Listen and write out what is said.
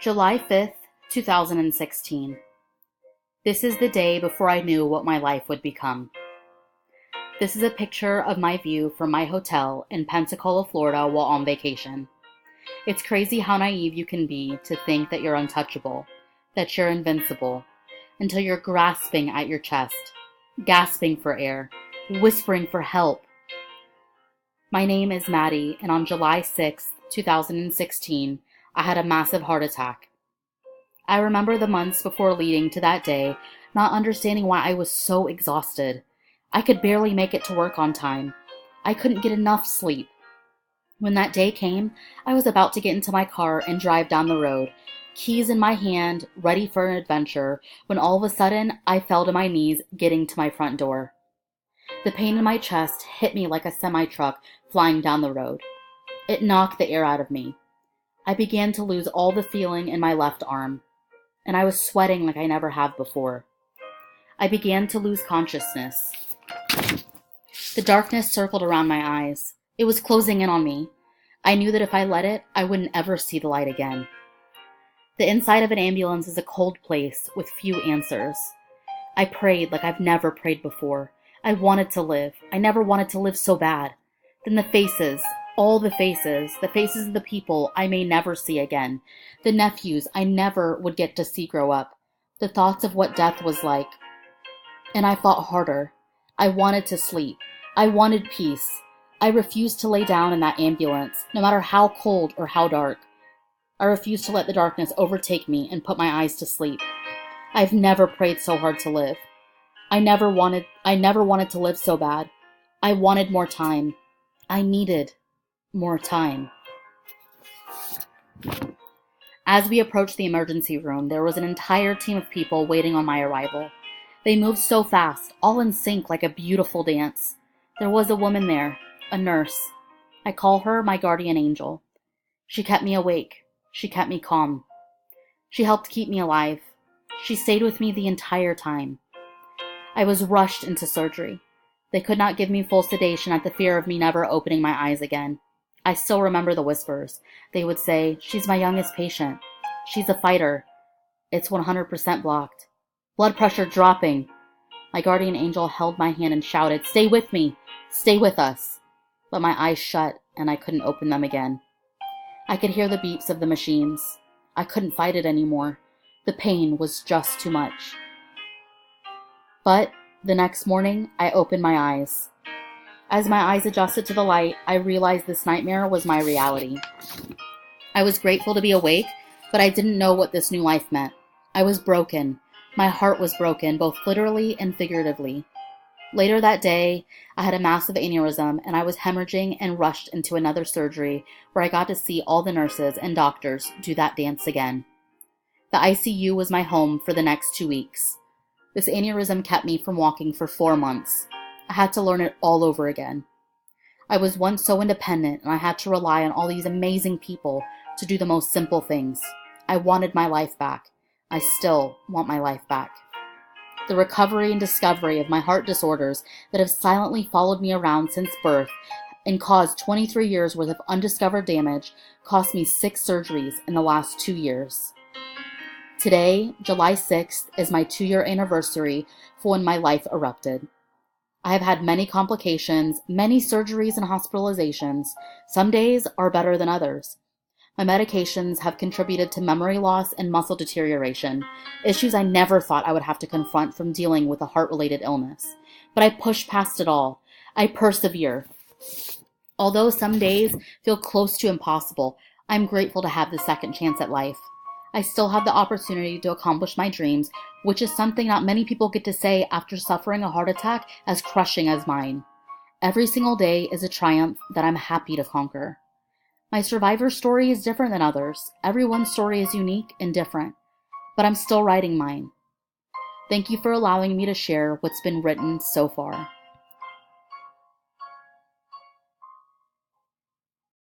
July 5th, 2016. This is the day before I knew what my life would become. This is a picture of my view from my hotel in Pensacola, Florida while on vacation. It's crazy how naive you can be to think that you're untouchable, that you're invincible, until you're grasping at your chest, gasping for air, whispering for help. My name is Madi, and on July 6th, 2016, I had a massive heart attack. I remember the months before leading to that day, not understanding why I was so exhausted. I could barely make it to work on time. I couldn't get enough sleep. When that day came, I was about to get into my car and drive down the road, keys in my hand, ready for an adventure, when all of a sudden, I fell to my knees getting to my front door. The pain in my chest hit me like a semi-truck flying down the road. It knocked the air out of me. I began to lose all the feeling in my left arm, and I was sweating like I never have before. I began to lose consciousness. The darkness circled around my eyes. It was closing in on me. I knew that if I let it, I wouldn't ever see the light again. The inside of an ambulance is a cold place with few answers. I prayed like I've never prayed before. I wanted to live. I never wanted to live so bad. Then the faces, all the faces of the people I may never see again, the nephews I never would get to see grow up, the thoughts of what death was like. And I fought harder. I wanted to sleep. I wanted peace. I refused to lay down in that ambulance, no matter how cold or how dark. I refused to let the darkness overtake me and put my eyes to sleep. I've never prayed so hard to live. I never wanted to live so bad. I wanted more time. I needed more time. As we approached the emergency room, there was an entire team of people waiting on my arrival. They moved so fast, all in sync like a beautiful dance. There was a woman there, a nurse. I call her my guardian angel. She kept me awake. She kept me calm. She helped keep me alive. She stayed with me the entire time. I was rushed into surgery. They could not give me full sedation at the fear of me never opening my eyes again. I still remember the whispers. They would say, "She's my youngest patient. She's a fighter. It's 100% blocked. Blood pressure dropping." My guardian angel held my hand and shouted, "Stay with me. Stay with us." But my eyes shut and I couldn't open them again. I could hear the beeps of the machines. I couldn't fight it anymore. The pain was just too much. But the next morning, I opened my eyes. As my eyes adjusted to the light, I realized this nightmare was my reality. I was grateful to be awake, but I didn't know what this new life meant. I was broken. My heart was broken, both literally and figuratively. Later that day, I had a massive aneurysm, and I was hemorrhaging and rushed into another surgery where I got to see all the nurses and doctors do that dance again. The ICU was my home for the next 2 weeks. This aneurysm kept me from walking for 4 months. I had to learn it all over again. I was once so independent, and I had to rely on all these amazing people to do the most simple things. I wanted my life back. I still want my life back. The recovery and discovery of my heart disorders that have silently followed me around since birth and caused 23 years worth of undiscovered damage cost me 6 surgeries in the last 2 years. Today, July 6th, is my 2-year anniversary for when my life erupted. I have had many complications, many surgeries and hospitalizations. Some days are better than others. My medications have contributed to memory loss and muscle deterioration, issues I never thought I would have to confront from dealing with a heart-related illness. But I push past it all. I persevere. Although some days feel close to impossible, I'm grateful to have the second chance at life. I still have the opportunity to accomplish my dreams, which is something not many people get to say after suffering a heart attack as crushing as mine. Every single day is a triumph that I'm happy to conquer. My survivor story is different than others. Everyone's story is unique and different, but I'm still writing mine. Thank you for allowing me to share what's been written so far.